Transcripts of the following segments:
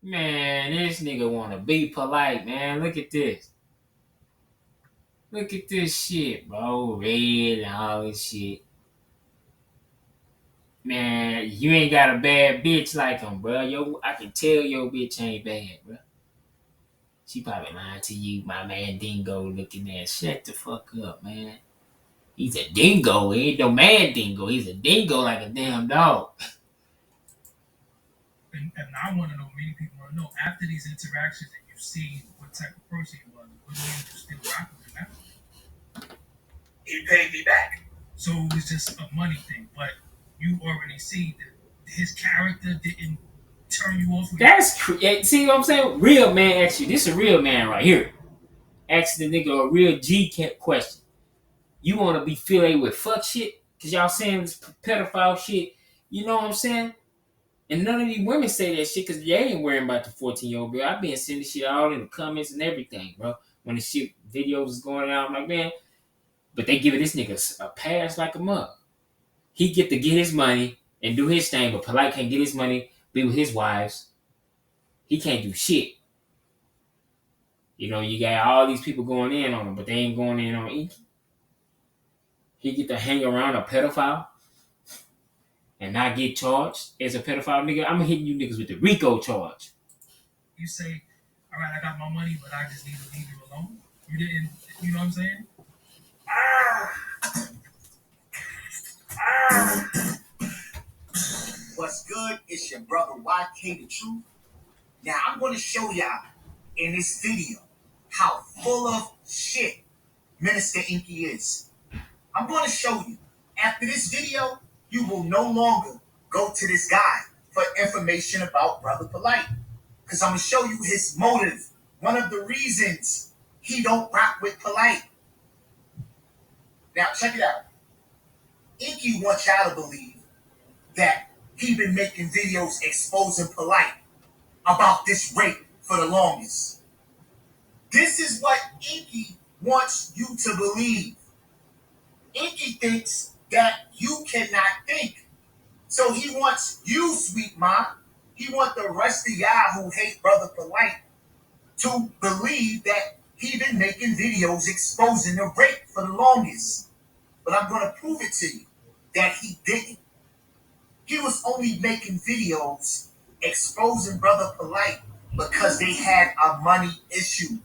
Man, this nigga wanna be polite, man. Look at this. Look at this shit, bro. Red and all this shit. Man, you ain't got a bad bitch like him, bro. I can tell your bitch ain't bad, bro. She probably lying to you, my man Dingo looking at. Shut the fuck up, man. He's a dingo. He ain't no man dingo. He's a dingo like a damn dog. And I want to know, many people want to know, after these interactions and you've seen what type of person he was, what made you still rock with him after? He paid me back. So it was just a money thing, but you already see that his character didn't turn you off. See what I'm saying? Real man, actually, this is a real man right here. Asking the nigga a real question. You want to be filled with fuck shit? Because y'all saying this pedophile shit. You know what I'm saying? And none of these women say that shit because they ain't worrying about the 14-year-old girl. I've been sending shit all in the comments and everything, bro. When the shit videos is going out, I'm like, man. But they giving this nigga a pass like a mug. He get to get his money and do his thing, but Polight can't get his money, be with his wives. He can't do shit. You know, you got all these people going in on him, but they ain't going in on Enqi. He get to hang around a pedophile and not get charged as a pedophile nigga. I'm hitting you niggas with the RICO charge. You say, all right, I got my money, but I just need to leave you alone. You didn't, you know what I'm saying? What's good? It's your brother YK the Truth. Now I'm going to show y'all in this video how full of shit Minister Enqi is. I'm going to show you. After this video, you will no longer go to this guy for information about Brother Polight. Because I'm going to show you his motive. One of the reasons he don't rock with Polight. Now check it out. Enqi wants y'all to believe that he been making videos exposing Polight about this rape for the longest. This is what Enqi wants you to believe. Enqi thinks that you cannot think. So he wants you, sweet mom, he wants the rest of y'all who hate Brother Polight to believe that he been making videos exposing the rape for the longest. But I'm going to prove it to you that he didn't. He was only making videos exposing Brother Polight because they had a money issue.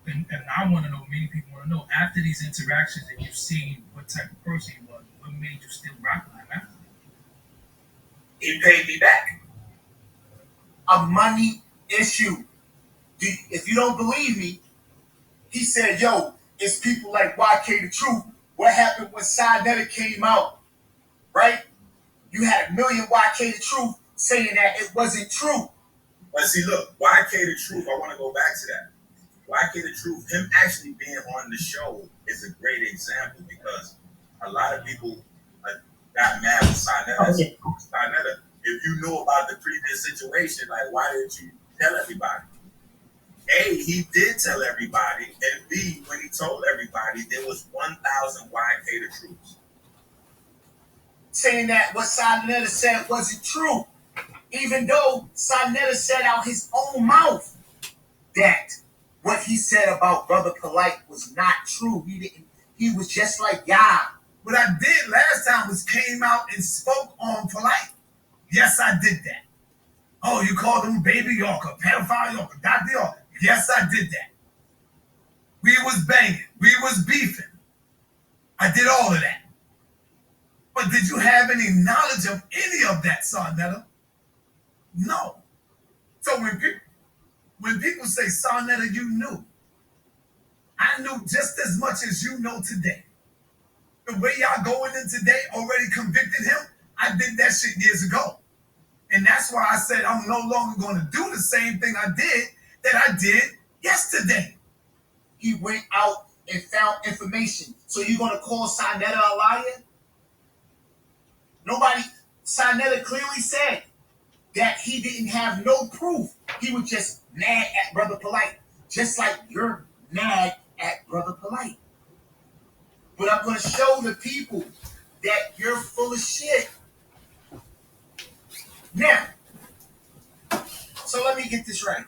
And I want to know, many people want to know, after these interactions and you've seen what type of person he was, what made you still rock with him after? He paid me back. A money issue. If you don't believe me, he said, yo, it's people like YK the Truth. What happened when Sinetta came out, right? You had a million YK the Truth saying that it wasn't true. But see, look, YK the Truth, I want to go back to that. YK the Truth, him actually being on the show is a great example because a lot of people got mad with Sinetta. Sinetta, if you knew about the previous situation, like, why didn't you tell everybody? A, he did tell everybody, and B, when he told everybody, there was 1,000 YK the Truths. Saying that what Sinetta said wasn't true. Even though Sinetta said out his own mouth that what he said about Brother Polight was not true. He was just like y'all. What I did last time was came out and spoke on Polight. Yes, I did that. Oh, you called him Baby Yorker, pedophile Yorker, Dr. Yorker. Yes, I did that. We was banging. We was beefing. I did all of that. But did you have any knowledge of any of that, Sarnetta? No. So when people say, Sarnetta, you knew, I knew just as much as you know today. The way y'all going in today already convicted him. I did that shit years ago. And that's why I said I'm no longer going to do the same thing I did that I did yesterday. He went out and found information. So you're going to call Sinetta a liar? Sinetta clearly said that he didn't have no proof. He was just mad at Brother Polight. Just like you're mad at Brother Polight. But I'm going to show the people that you're full of shit. Now, So let me get this right.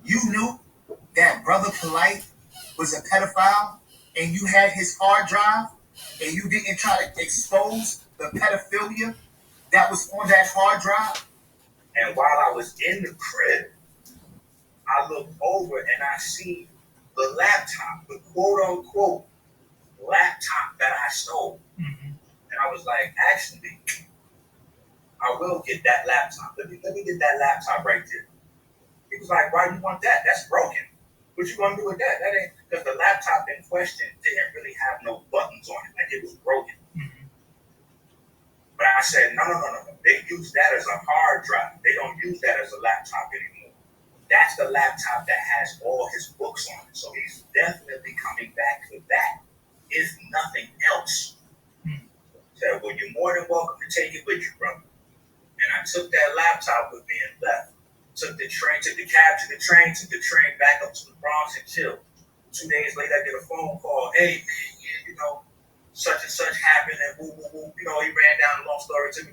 You knew that Brother Polight was a pedophile and you had his hard drive and you didn't try to expose the pedophilia that was on that hard drive? And while I was in the crib, I looked over and I see the laptop, the quote unquote laptop that I stole. Mm-hmm. And I was like, actually, I will get that laptop. Let me get that laptop right there. He was like, why do you want that? That's broken. What you gonna do with that? That ain't, because the laptop in question didn't really have no buttons on it. Like, it was broken. Mm-hmm. But I said, no. They use that as a hard drive. They don't use that as a laptop anymore. That's the laptop that has all his books on it. So he's definitely coming back to that, if nothing else. Said, well, you're more than welcome to take it with you, brother. And I took that laptop with me and left. Took the train, took the cab to the train, took the train back up to the Bronx and chilled. 2 days later, I get a phone call. Hey, man, yeah, you know, such and such happened and woo, woo, woo. You know, he ran down the long story to me.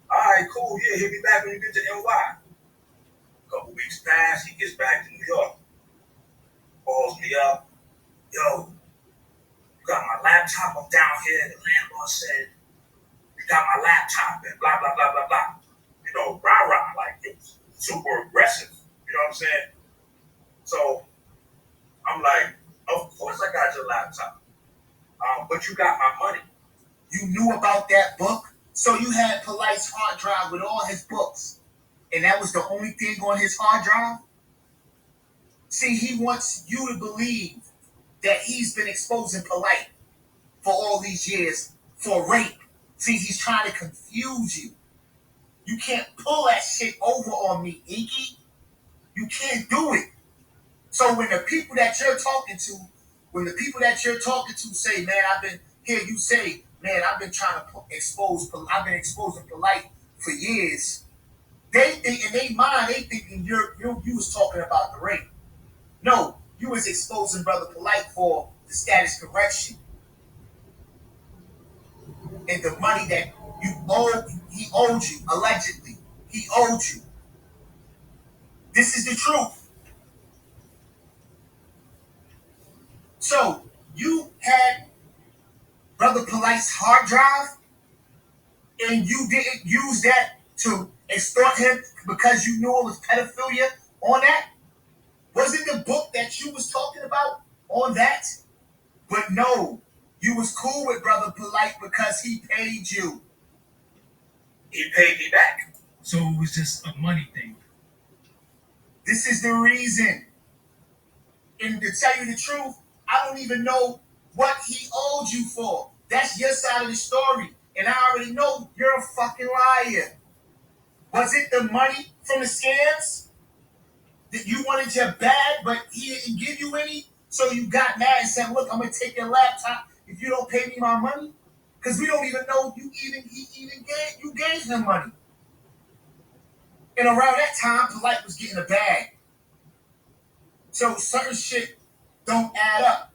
All right, cool. Yeah, he'll be back when you get to NY. A couple weeks pass, he gets back to New York. Calls me up. Yo, you got my laptop? I'm down here. The landlord said, you got my laptop and blah, blah, blah, blah, blah. You know, rah-rah, like it was super aggressive. You know what I'm saying? So I'm like, of course I got your laptop. But you got my money. You knew about that book? So you had Polight's hard drive with all his books. And that was the only thing on his hard drive? See, he wants you to believe that he's been exposing Polight for all these years for rape. See, he's trying to confuse you. You can't pull that shit over on me, Enqi. You can't do it. So when the people that you're talking to, say, man, I've been here, you say, man, I've been exposing Polight for years. They think in their mind, they thinking you was talking about the rape. No, you was exposing Brother Polight for the status correction and the money that he owed you, allegedly. He owed you. This is the truth. So, you had Brother Polight's hard drive, and you didn't use that to extort him because you knew it was pedophilia on that? Was it the book that you was talking about on that? But no, you was cool with Brother Polight because he paid you. He paid me back. So it was just a money thing. This is the reason. And to tell you the truth, I don't even know what he owed you for. That's your side of the story. And I already know you're a fucking liar. Was it the money from the scams? That you wanted your bag, but he didn't give you any? So you got mad and said, look, I'm going to take your laptop if you don't pay me my money? Because we don't even know you gave him money. And around that time, Polight was getting a bag. So certain shit don't add up.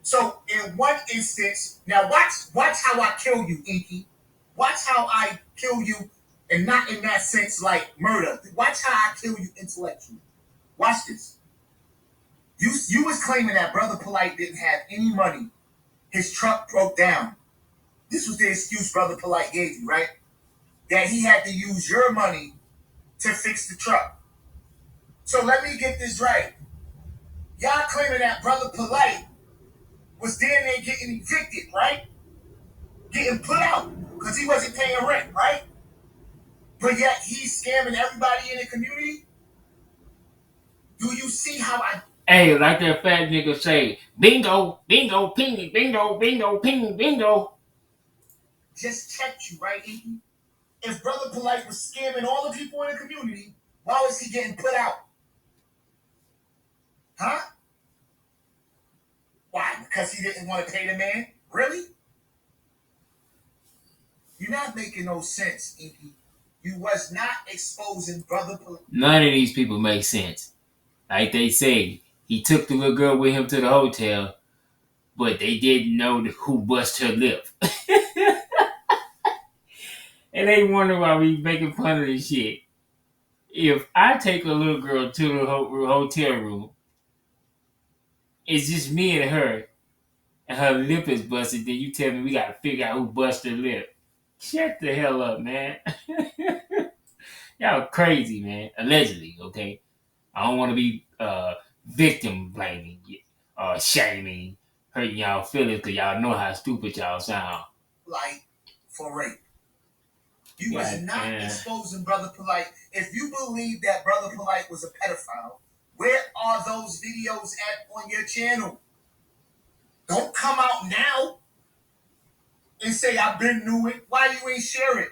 So in one instance, now watch how I kill you, Enqi. Watch how I kill you, and not in that sense like murder. Watch how I kill you intellectually. Watch this. You was claiming that Brother Polight didn't have any money. His truck broke down. This was the excuse Brother Polight gave you, right? That he had to use your money to fix the truck. So let me get this right. Y'all claiming that Brother Polight was down there getting evicted, right? Getting put out because he wasn't paying rent, right? But yet he's scamming everybody in the community? Do you see how I... Hey, like that fat nigga say, bingo, bingo, ping, bingo, bingo, ping, bingo. Just checked you, right, Enqi? If Brother Polight was scamming all the people in the community, why was he getting put out? Huh? Why? Because he didn't want to pay the man? Really? You're not making no sense, Enqi. You was not exposing Brother Polight. None of these people make sense. Like they say, he took the little girl with him to the hotel, but they didn't know who bust her lip. And they wonder why we making fun of this shit. if I take a little girl to the hotel room, it's just me and her lip is busted, then you tell me we gotta figure out who busted her lip. Shut the hell up, man. Y'all crazy, man. Allegedly, okay? I don't want to be victim blaming, shaming, hurting y'all feelings because y'all know how stupid y'all sound. Like, for rape. You Yeah, was not exposing Brother Polight. If you believe that Brother Polight was a pedophile, where are those videos at on your channel? Don't come out now and say I've been knew it. Why you ain't share it?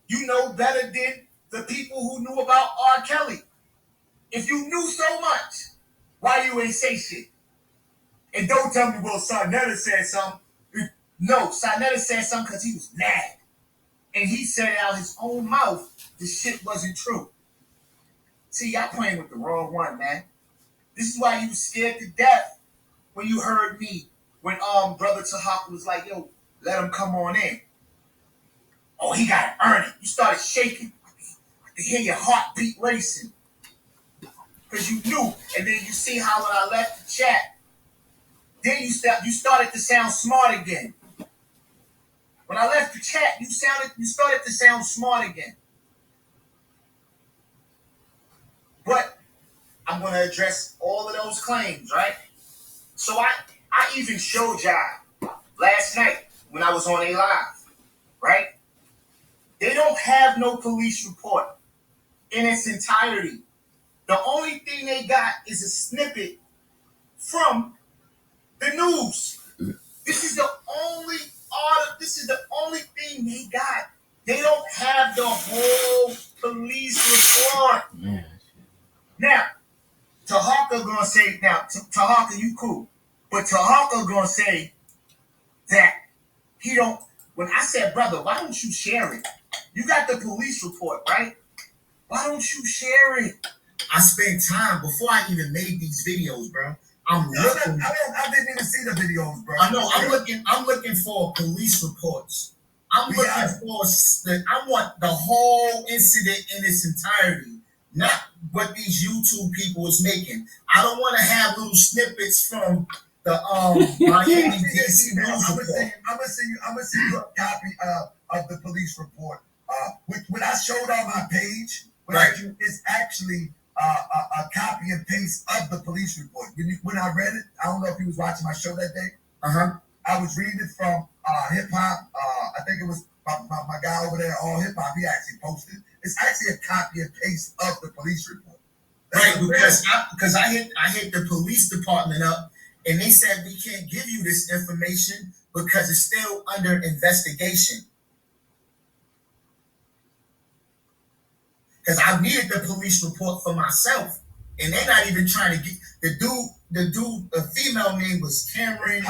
You know better than the people who knew about R. Kelly. If you knew so much, why you ain't say shit? And don't tell me, well, Sarnetta said something. No, Sarnetta said something because he was mad. And he said out his own mouth the shit wasn't true. See, y'all playing with the wrong one, man. This is why you was scared to death when you heard me when Brother HOK was like, yo, let him come on in. Oh, he gotta earn it. You started shaking. I could hear your heartbeat racing. Because you knew. And then you see how when I left the chat, then you started to sound smart again. When I left the chat, you started to sound smart again. But I'm going to address all of those claims, right? So I even showed y'all last night when I was on a live, right? They don't have no police report in its entirety. The only thing they got is a snippet from the news. This is the only thing they got. They don't have the whole police report. Yeah. Now, Tahaka gonna say, Tahaka, you cool. But Tahaka gonna say that he don't, when I said, brother, why don't you share it? You got the police report, right? Why don't you share it? I spent time before I even made these videos, bro. I didn't even see the videos, bro. I know. I'm looking for police reports. I want the whole incident in its entirety, not what these YouTube people is making. I don't want to have little snippets from the Miami DC news report. I'm gonna send you a copy of the police report. When I showed on my page, right, it's actually a copy and paste of the police report. When I read it, I don't know if you was watching my show that day. I was reading it from hip hop. I think it was my guy over there, all hip hop. He actually posted it. It's actually a copy and paste of the police report. Right, because I hit the police department up, and they said we can't give you this information because it's still under investigation. Because I needed the police report for myself, and they're not even trying to get the female name was Cameron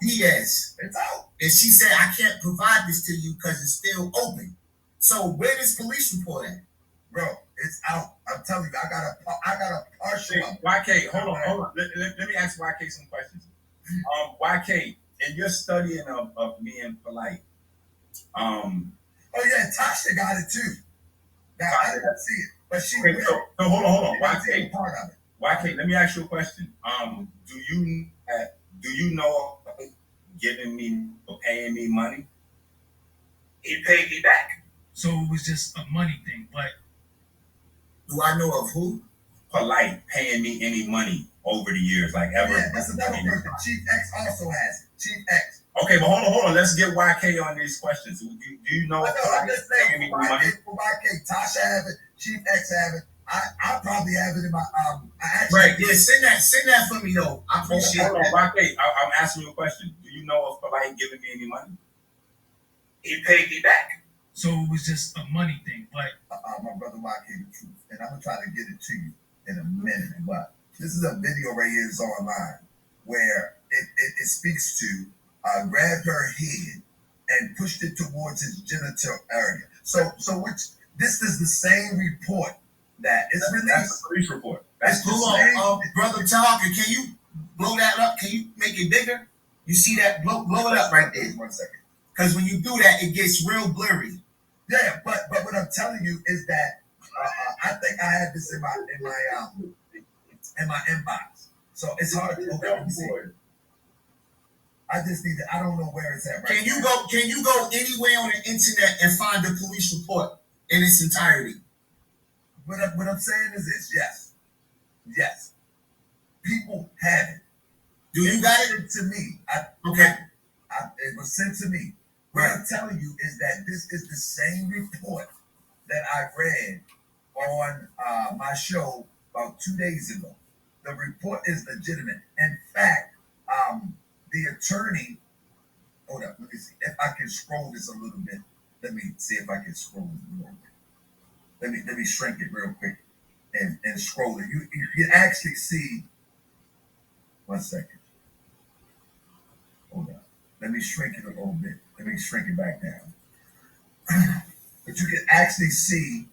Diaz. It's out, and she said I can't provide this to you because it's still open. So where this police report at, bro? It's out. I'm telling you, I got a partial. YK, hold on. Let me ask YK some questions. YK, in your studying of me and Polight, oh yeah, Tasha got it too. Now I didn't see it, but she. Okay, so hold on. YK, let me ask you a question. Do you know giving me or paying me money? He paid me back. So it was just a money thing, but do I know of who? Polight paying me any money over the years, like ever? Yeah, that's another person. Chief X also has it. Chief X. Okay, but hold on. Let's get YK on these questions. Do you know? I'm just saying, for YK, Tasha have it. Chief X have it. I probably have it in my right. Yeah, send that for me though. I appreciate it. Hold on, YK. I'm asking you a question. Do you know if Polight giving me any money? He paid me back. So it was just a money thing, but my brother YK the truth, and I'm gonna try to get it to you in a minute. But this is a video right here that's online where it speaks to grabbed her head and pushed it towards his genital area. So this is the same report that is released. That's the police report. That's Brother Talker, can you blow that up? Can you make it bigger? You see that? Blow it up right there. 1 second. Because when you do that, it gets real blurry. Yeah, but what I'm telling you is that I I had this in my inbox. So it's hard to let me see. I just need to, I don't know where it's at right Can you now. can you go anywhere on the internet and find the police report in its entirety? What I'm saying is this, yes. Yes. People have it. Do you got it? Sent to me. Okay. It was sent to me. What I'm telling you is that this is the same report that I read on my show about 2 days ago. The report is legitimate. In fact, the attorney, hold up, let me see. If I can scroll this a little bit, let me see if I can scroll it a little bit. Let me shrink it real quick and scroll it. You can actually see, 1 second. Hold on. Let me shrink it a little bit. Let me shrink it back down. But you can actually see.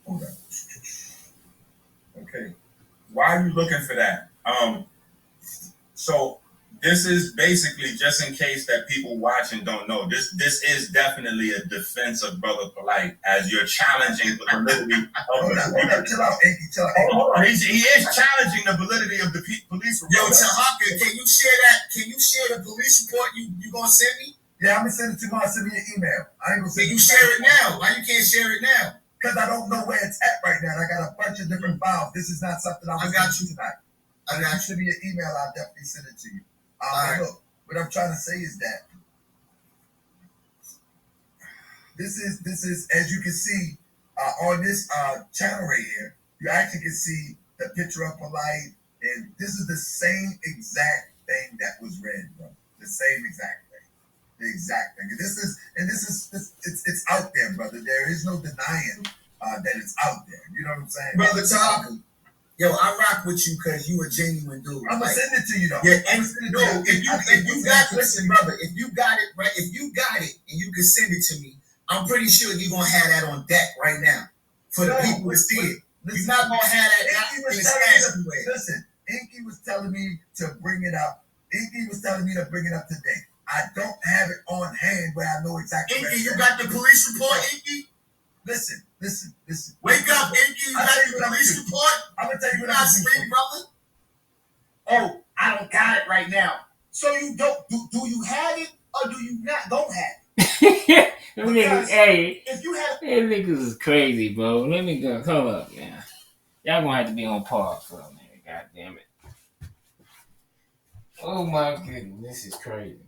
Hold on. Okay. Why are you looking for that? So this is basically, just in case that people watching don't know, this is definitely a defense of Brother Polight, as you're challenging the validity of Hold on, chill out, Enqi, chill out. Hold on. He is challenging the validity of the police report. Yo, HOK, can you share that? Can you share the police report you gonna send me? Yeah, I'm gonna send it to you. Send me an email. I ain't gonna send Can you share it now? Why you can't share it now? Because I don't know where it's at right now. I got a bunch of different files. This is not something I got you tonight. I got you. Send me an email. I'll definitely send it to you. Right. Look, what I'm trying to say is that this is as you can see on this channel right here. You actually can see the picture of Polight, and this is the same exact thing that was read, bro. The same exact thing. The exact thing. And it's out there, brother. There is no denying that it's out there. You know what I'm saying? Brother Tom, yo, I rock with you because you a genuine dude. I'm gonna send it to you though. Yeah, and no, if you got listen, brother, if you got it right, if you got it and you can send it to me, I'm pretty sure you're gonna have that on deck right now for the people to see it. You're not gonna have that in the stash anyway. Listen, Enqi was telling me to bring it up. Enqi was telling me to bring it up today. I don't have it on hand where I know exactly. Enqi, you got the police report, Enqi? Listen. Wake up, Enqi, you got the police report? I'm gonna tell you what I'm sleep, brother. Oh, I don't got it right now. So you don't do you have it or do you don't have it? Niggas, hey, if you have niggas is crazy, bro. Let me go. Hold up, man. Y'all gonna have to be on pause for a minute. God damn it. Oh my goodness, this is crazy.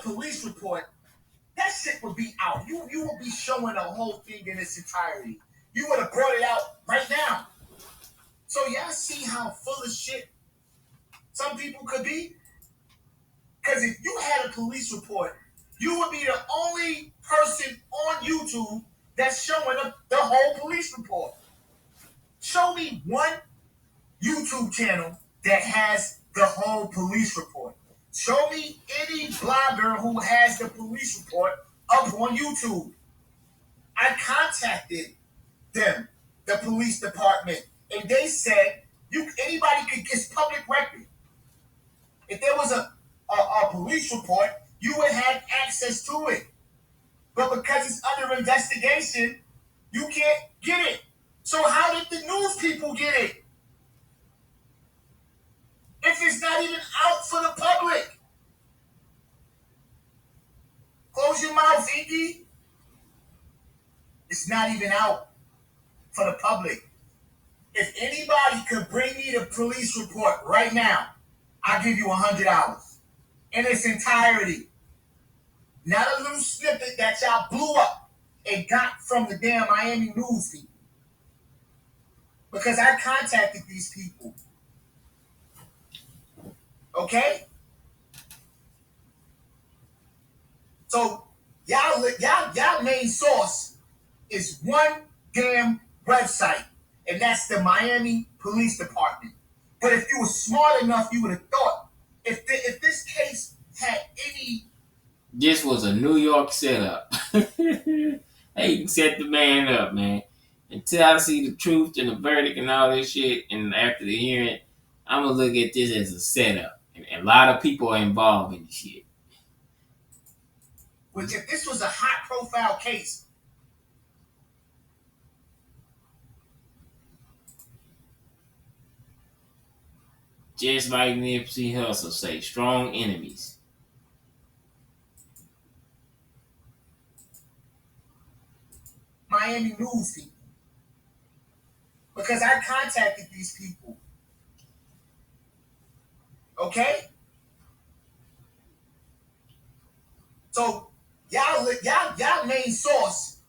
police report, that shit would be out. You would be showing the whole thing in its entirety. You would have brought it out right now. So y'all see how full of shit some people could be? Because if you had a police report, you would be the only person on YouTube that's showing the whole police report. Show me one YouTube channel that has the whole police report. Show me any blogger who has the police report up on YouTube. I contacted them, the police department, and they said anybody could get public record. If there was a police report, you would have access to it. But because it's under investigation, you can't get it. So how did the news people get it? If it's not even out for the public. Close your mouth, Enqi. It's not even out for the public. If anybody could bring me the police report right now, I'll give you $100 in its entirety. Not a little snippet that y'all blew up and got from the damn Miami news people. Because I contacted these people. Okay? So y'all main source is one damn website, and that's the Miami Police Department. But if you were smart enough, you would have thought if this case had any. This was a New York setup. They set the man up, man. Until I see the truth and the verdict and all this shit, and after the hearing, I'm gonna look at this as a setup. And a lot of people are involved in this shit. Which, if this was a high profile case, just like Nipsey Hussle say, strong enemies. Miami news people. Because I contacted these people. Okay? So y'all main source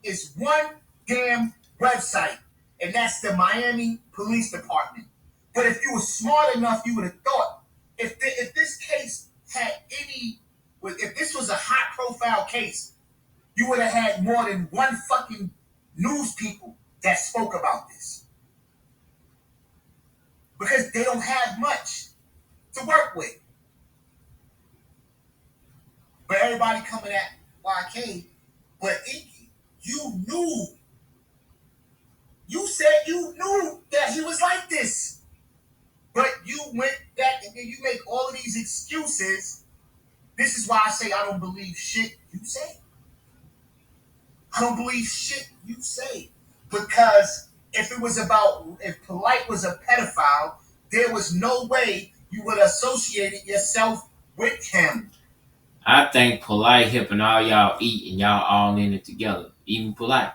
is one damn website, and that's the Miami Police Department. But if you were smart enough, you would have thought if this case had any, if this was a high profile case, you would have had more than one fucking news people that spoke about this. Because they don't have much to work with. But everybody coming at YK, but Enqi, you knew. You said you knew that he was like this. But you went back and then you make all of these excuses. This is why I say I don't believe shit you say. I don't believe shit you say. Because if Polight was a pedophile, there was no way you would have associated yourself with him. I think Polight helping all y'all eat and y'all all in it together. Even Polight.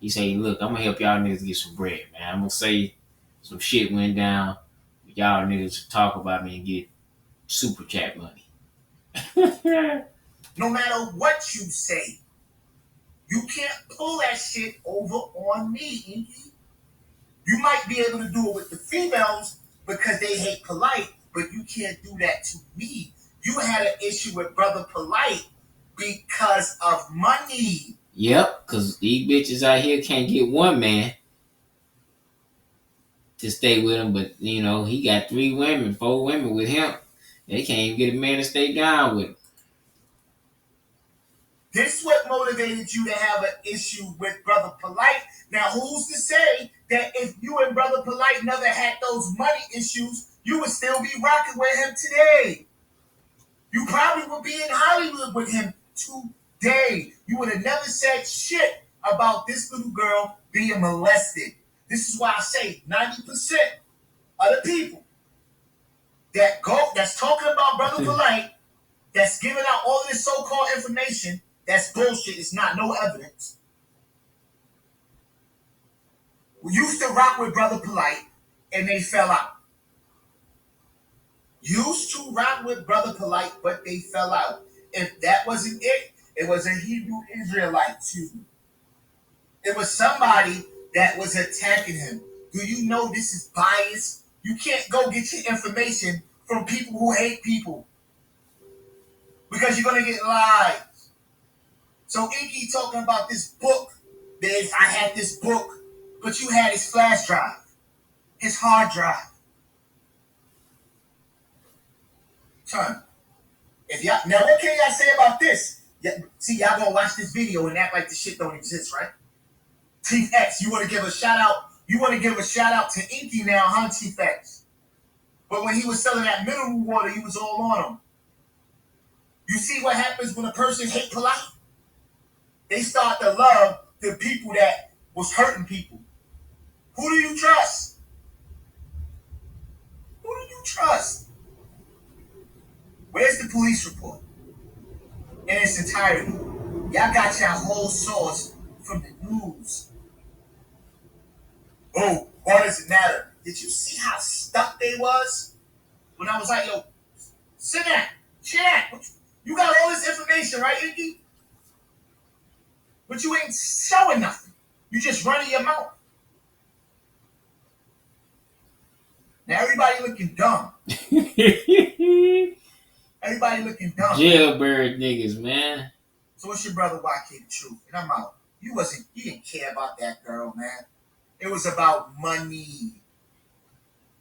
He say, look, I'm gonna help y'all niggas get some bread, man. I'm gonna say some shit went down. Y'all niggas talk about me and get super chat money. No matter what you say, you can't pull that shit over on me, Enqi. You might be able to do it with the females because they hate Polight, but you can't do that to me. You had an issue with Brother Polight because of money. Yep, because these bitches out here can't get one man to stay with him, but, you know, he got 4 women with him. They can't even get a man to stay down with him. This is what motivated you to have an issue with Brother Polight. Now, who's to say that if you and Brother Polight never had those money issues, you would still be rocking with him today? You probably would be in Hollywood with him today. You would have never said shit about this little girl being molested. This is why I say 90% of the people that's talking about Brother Polight, that's giving out all of this so-called information, that's bullshit. It's not no evidence. We used to rock with Brother Polight, and they fell out. Used to rock with Brother Polight, but they fell out. if that wasn't it, it was a Hebrew Israelite too. It was somebody that was attacking him. Do you know this is bias? You can't go get your information from people who hate people because you're gonna get lied. So Enqi talking about this book. There's I had this book, but you had his flash drive, his hard drive. Son, if y'all now what can y'all say about this? See, y'all gonna watch this video and act like the shit don't exist, right? Chief X, you want to give a shout out? You want to give a shout out to Enqi now, huh, Chief X? But when he was selling that mineral water, you was all on him. You see what happens when a person hate Polight? They start to love the people that was hurting people. Who do you trust? Who do you trust? Where's the police report? In its entirety. Y'all got your whole source from the news. Oh, why does it matter? Did you see how stuck they was? When I was like, yo, sit down, chat. You got all this information, right, Enqi? But you ain't showing nothing. You just running your mouth. Now everybody looking dumb. Everybody looking dumb. Jailbird niggas, man. So what's your brother YK the truth? And I'm out. You didn't care about that girl, man. It was about money.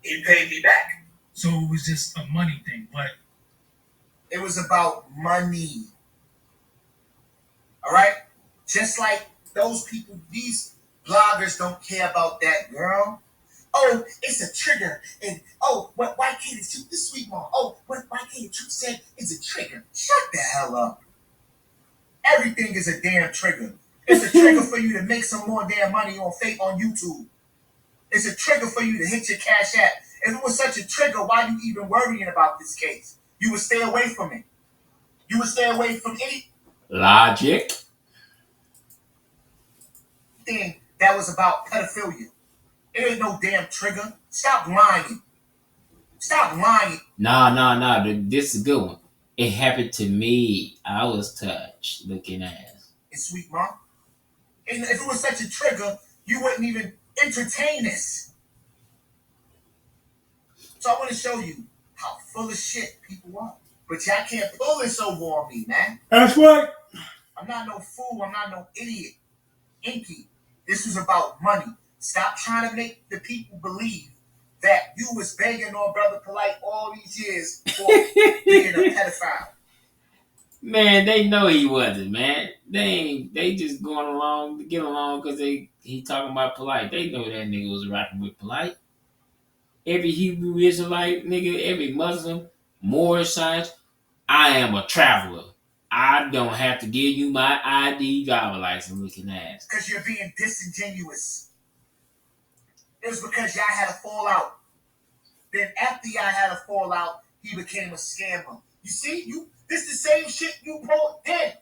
He paid me back. So it was just a money thing, but it was about money. All right? Just like those people, these bloggers don't care about that girl. Oh, it's a trigger. And oh, what YK the truth, this sweet mom. Oh, what YK the truth said is a trigger. Shut the hell up. Everything is a damn trigger. It's a trigger for you to make some more damn money on YouTube. It's a trigger for you to hit your Cash App. If it was such a trigger, why are you even worrying about this case? You would stay away from it. You would stay away from any logic thing that was about pedophilia. It ain't no damn trigger. Stop lying. Stop lying. Nah. This is a good one. It happened to me. I was touched looking ass. It's sweet, mom. And if it was such a trigger, you wouldn't even entertain this. So I want to show you how full of shit people are. But y'all can't pull this over on me, man. That's right. I'm not no fool. I'm not no idiot. Enqi, this was about money. Stop trying to make the people believe that you was begging on Brother Polight all these years for being a pedophile. Man, they know he wasn't, man. They just going along to get along because he talking about Polight. They know that nigga was rocking with Polight. Every Hebrew Israelite nigga, every Muslim, Moorish science, I am a traveler. I don't have to give you my ID driver license looking ass. Because you're being disingenuous. It was because y'all had a fallout. Then after y'all had a fallout, he became a scammer. You see, this the same shit you pulled then.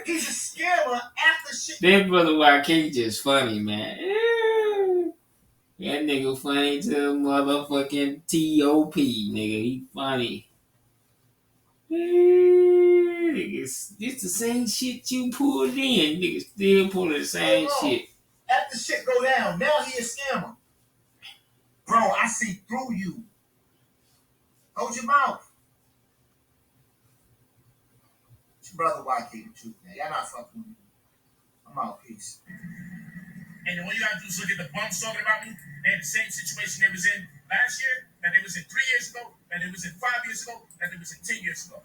He's a scammer after shit. That brother YK just funny, man. That nigga funny to motherfucking TOP, nigga. He funny. Niggas, it's the same shit you pulled in. Niggas still pulling the same shit. After shit go down, now he a scammer. Bro, I see through you. Hold your mouth. It's your brother YK the truth, man. Y'all not fucking with me. I'm out. Peace. And all you gotta do is look at the bums talking about me. They had the same situation they was in last year, that they was in 3 years ago, that they was in 5 years ago, that they was in 10 years ago.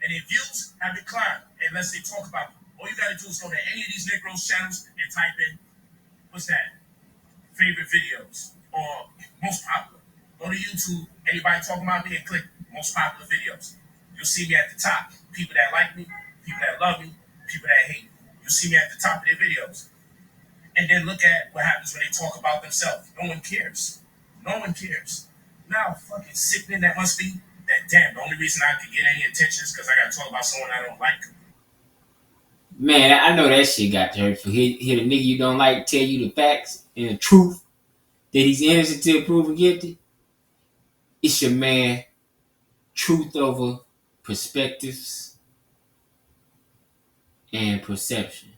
And their views have declined unless they talk about them. All you gotta do is go to any of these Negroes channels and type in, what's that? Favorite videos or most popular. Go to YouTube, anybody talking about me, and click most popular videos. You'll see me at the top. People that like me, people that love me, people that hate me. You'll see me at the top of their videos. And then look at what happens when they talk about themselves. No one cares. No one cares. Now, fucking sickening that must be. That damn, the only reason I can get any attention is because I got to talk about someone I don't like. Man, I know that shit got to hurt for hear the nigga you don't like tell you the facts and the truth that he's innocent till proven guilty. It's your man, Truth Over perspectives and perception.